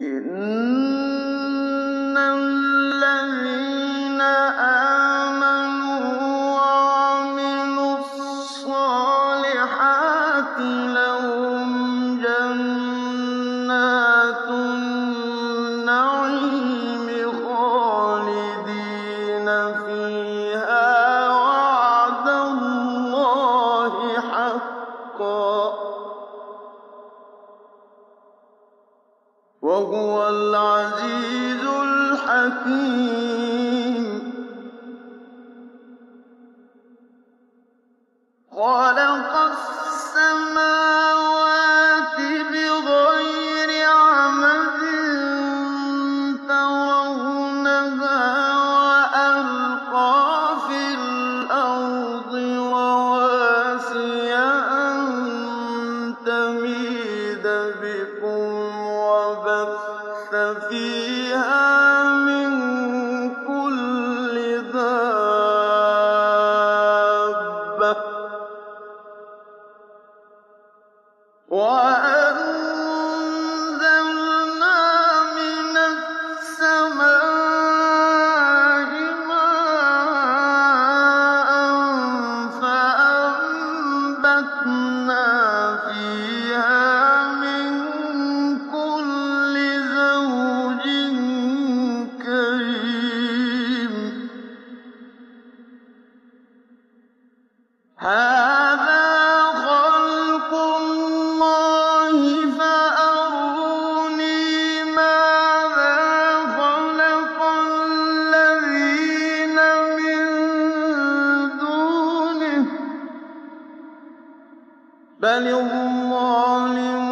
إِنَّ الَّذِينَ آمَنُوا وَعَمِلُوا الصَّالِحَاتِ لَهُمْ جَنَّاتُ النَّعِيمِ خَالِدِينَ فِيهَا وَعْدَ اللَّهِ حَقًّا ۚ وَهُوَ الْعَزِيزُ الْحَكِيمُ. خَلَقَ السَّمَاوَاتِ بِغَيْرِ عَمَدٍ تَرَوْنَهَا وَأَلْقَىٰ فِي الْأَرْضِ رَوَاسِيَ أَن تَمِيدَ بِكُمْ وَبَثَّ فِيهَا مِن كُلِّ دَابَّةٍ وَأَنزَلْنَا مِنَ السَّمَاءِ مَاءً فَأَنبَتْنَا فِيهَا مِن كُلِّ زَوْجٍ كَرِيمٍ. هَٰذَا خَلْقُ اللَّهِ فَأَرُونِي مَاذَا خَلَقَ الَّذِينَ مِن دُونِهِ ۚ بَلِ الظَّالِمُونَ